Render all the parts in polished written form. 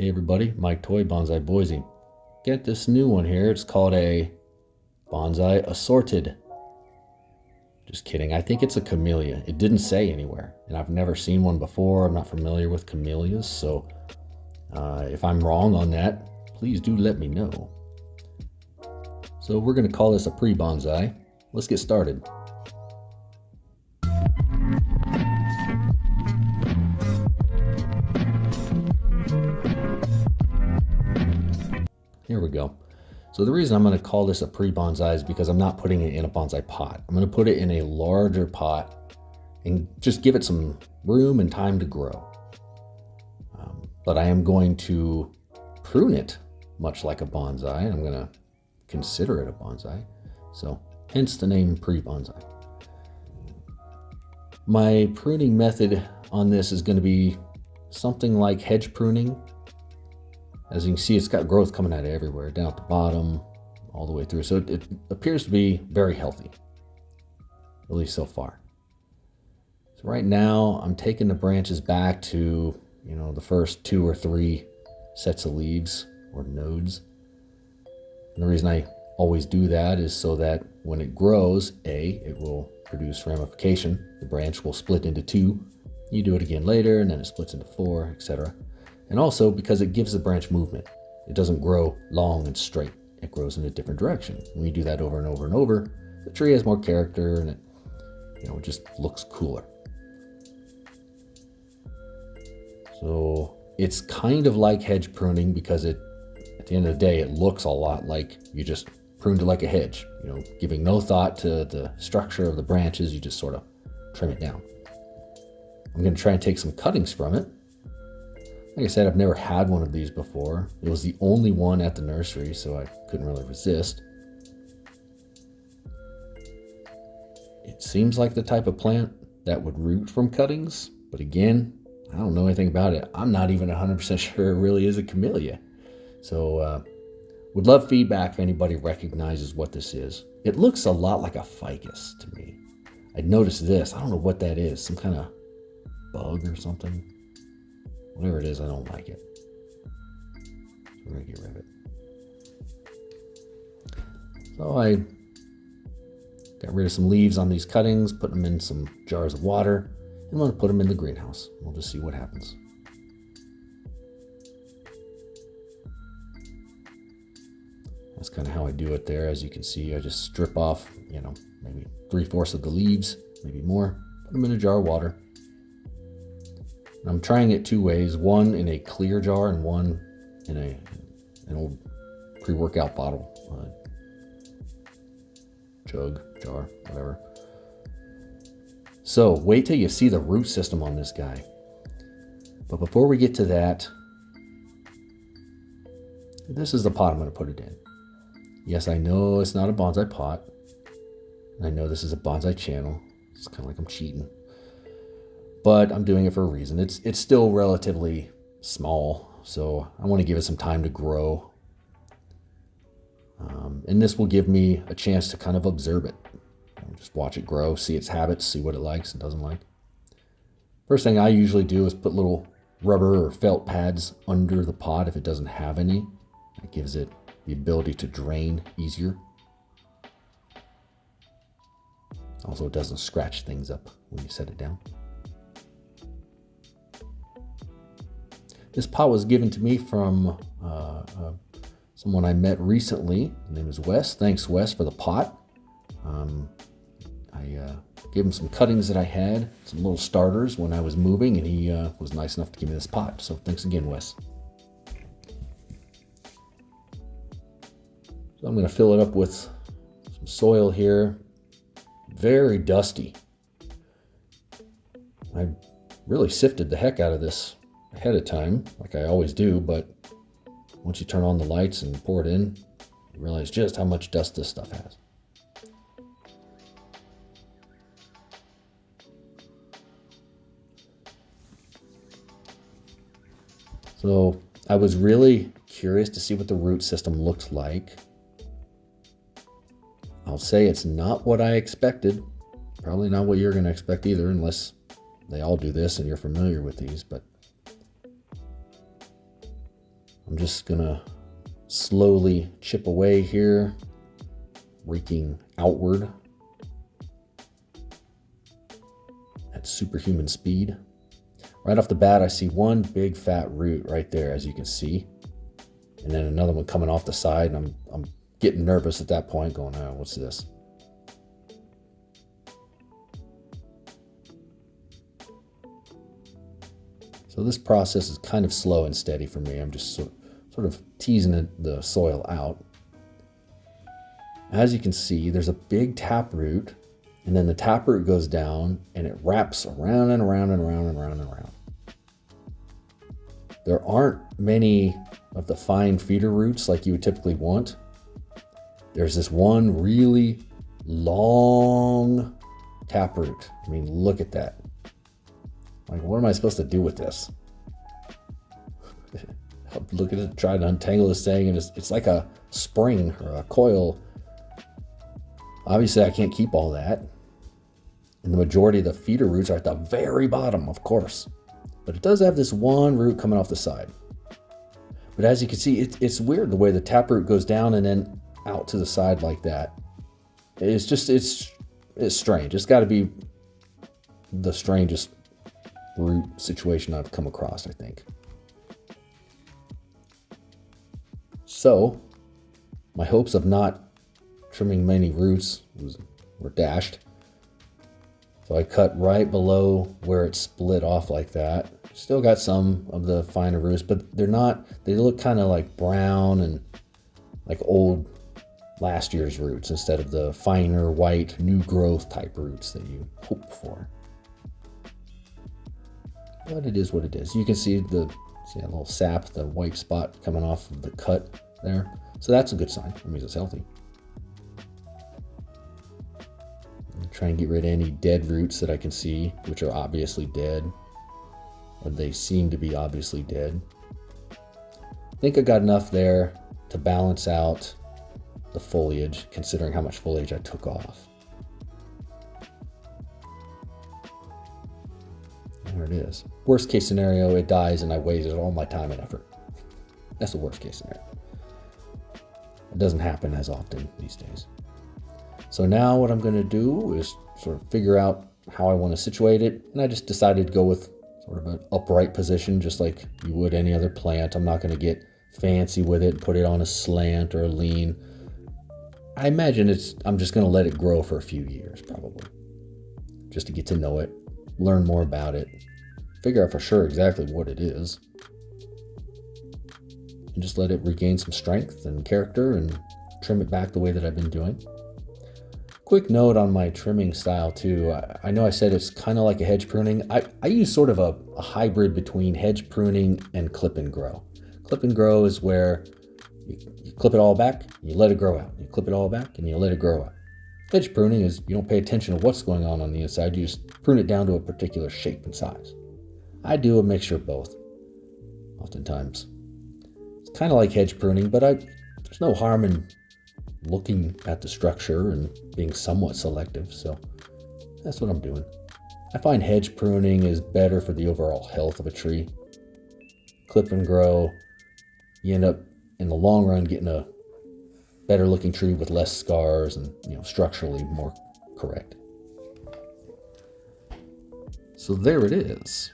Hey everybody, Mike Toy, Bonsai Boise. Get this new one here. It's called a Bonsai Assorted. Just kidding. I think it's a camellia. It didn't say anywhere, and I've never seen one before. I'm not familiar with camellias, so if I'm wrong on that, please do let me know. So we're going to call this a pre-bonsai. Let's get started. Here we go. So the reason I'm going to call this a pre-bonsai is because I'm not putting it in a bonsai pot. I'm going to put it in a larger pot and just give it some room and time to grow. But I am going to prune it much like a bonsai. I'm going to consider it a bonsai. So hence the name pre-bonsai. My pruning method on this is going to be something like hedge pruning. As you can see, it's got growth coming out of everywhere, down at the bottom, all the way through. So it appears to be very healthy, at least so far. So right now, I'm taking the branches back to, the first 2 or 3 sets of leaves or nodes. And the reason I always do that is so that when it grows, it will produce ramification. The branch will split into 2. You do it again later, and then it splits into 4, etc. And also because it gives the branch movement. It doesn't grow long and straight. It grows in a different direction. When you do that over and over and over, the tree has more character and it just looks cooler. So it's kind of like hedge pruning because at the end of the day, it looks a lot like you just pruned it like a hedge, giving no thought to the structure of the branches. You just sort of trim it down. I'm going to try and take some cuttings from it. Like I said, I've never had one of these before. It was the only one at the nursery, so I couldn't really resist. It seems like the type of plant that would root from cuttings, but again, I don't know anything about it. I'm not even 100% sure it really is a camellia. So would love feedback if anybody recognizes what this is. It looks a lot like a ficus to me. I noticed this. I don't know what that is. Some kind of bug or something. Whatever it is, I don't like it. So we're going to get rid of it. So I got rid of some leaves on these cuttings, put them in some jars of water, and I'm going to put them in the greenhouse. We'll just see what happens. That's kind of how I do it there. As you can see, I just strip off, maybe 3/4 of the leaves, maybe more, put them in a jar of water. And I'm trying it 2 ways, one in a clear jar and one in an old pre-workout bottle, jug, jar, whatever. So wait till you see the root system on this guy. But before we get to that, this is the pot I'm going to put it in. Yes, I know it's not a bonsai pot. I know this is a bonsai channel. It's kind of like I'm cheating. But I'm doing it for a reason. It's still relatively small, so I want to give it some time to grow. And this will give me a chance to kind of observe it. Just watch it grow, see its habits, see what it likes and doesn't like. First thing I usually do is put little rubber or felt pads under the pot if it doesn't have any. It gives it the ability to drain easier. Also, it doesn't scratch things up when you set it down. This pot was given to me from someone I met recently. His name is Wes. Thanks, Wes, for the pot. I gave him some cuttings that I had, some little starters when I was moving, and he was nice enough to give me this pot. So thanks again, Wes. So I'm going to fill it up with some soil here. Very dusty. I really sifted the heck out of this ahead of time, like I always do, but once you turn on the lights and pour it in, you realize just how much dust this stuff has. So I was really curious to see what the root system looked like. I'll say it's not what I expected. Probably not what you're going to expect either, unless they all do this and you're familiar with these, but I'm just gonna slowly chip away here, raking outward at superhuman speed. Right off the bat, I see one big fat root right there, as you can see, and then another one coming off the side, and I'm getting nervous at that point, going, oh, what's this? So this process is kind of slow and steady for me. I'm just sort of teasing the soil out. As you can see, there's a big taproot, and then the taproot goes down and it wraps around and around and around and around and around. There aren't many of the fine feeder roots like you would typically want. There's this one really long taproot. I mean, look at that. Like, what am I supposed to do with this? Look at it, try to untangle this thing, and it's like a spring or a coil. Obviously, I can't keep all that. And the majority of the feeder roots are at the very bottom, of course. But it does have this one root coming off the side. But as you can see, it's weird the way the taproot goes down and then out to the side like that. It's strange. It's got to be the strangest root situation I've come across, I think. So, my hopes of not trimming many roots were dashed. So I cut right below where it split off like that. Still got some of the finer roots, but they look kind of like brown and like old last year's roots instead of the finer white new growth type roots that you hope for. But it is what it is. You can see a little sap, the white spot coming off of the cut there. So that's a good sign. That means it's healthy. Try and get rid of any dead roots that I can see, which are obviously dead, or they seem to be obviously dead. I think I got enough there to balance out the foliage, considering how much foliage I took off. There it is. Worst case scenario, it dies and I wasted all my time and effort. That's the worst case scenario. It doesn't happen as often these days. So now what I'm going to do is sort of figure out how I want to situate it. And I just decided to go with sort of an upright position, just like you would any other plant. I'm not going to get fancy with it and put it on a slant or a lean. I imagine I'm just going to let it grow for a few years, probably, just to get to know it, learn more about it, figure out for sure exactly what it is, and just let it regain some strength and character and trim it back the way that I've been doing. Quick note on my trimming style too. I know I said it's kind of like a hedge pruning. I use sort of a hybrid between hedge pruning and clip and grow. Clip and grow is where you clip it all back, you let it grow out. You clip it all back and you let it grow out. Hedge pruning is you don't pay attention to what's going on the inside. You just prune it down to a particular shape and size. I do a mixture of both. Oftentimes, it's kind of like hedge pruning, but there's no harm in looking at the structure and being somewhat selective, so that's what I'm doing. I find hedge pruning is better for the overall health of a tree. Clip and grow, you end up in the long run getting a better looking tree with less scars and structurally more correct. So there it is.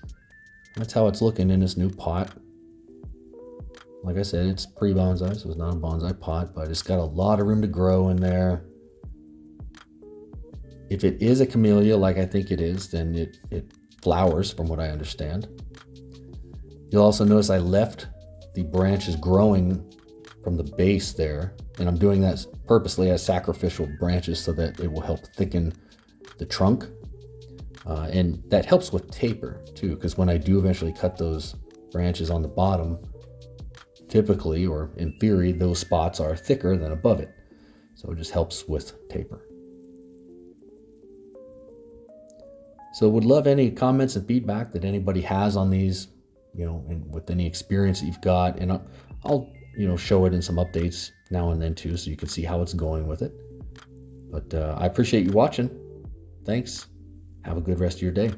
That's how it's looking in this new pot. Like I said, it's pre-bonsai, so it's not a bonsai pot, but it's got a lot of room to grow in there. If it is a camellia, like I think it is, then it flowers from what I understand. You'll also notice I left the branches growing from the base there, and I'm doing that purposely as sacrificial branches so that it will help thicken the trunk. And that helps with taper too, because when I do eventually cut those branches on the bottom, typically, or in theory, those spots are thicker than above it. So it just helps with taper. So would love any comments and feedback that anybody has on these, and with any experience that you've got. And I'll show it in some updates now and then too, so you can see how it's going with it. But I appreciate you watching. Thanks. Have a good rest of your day.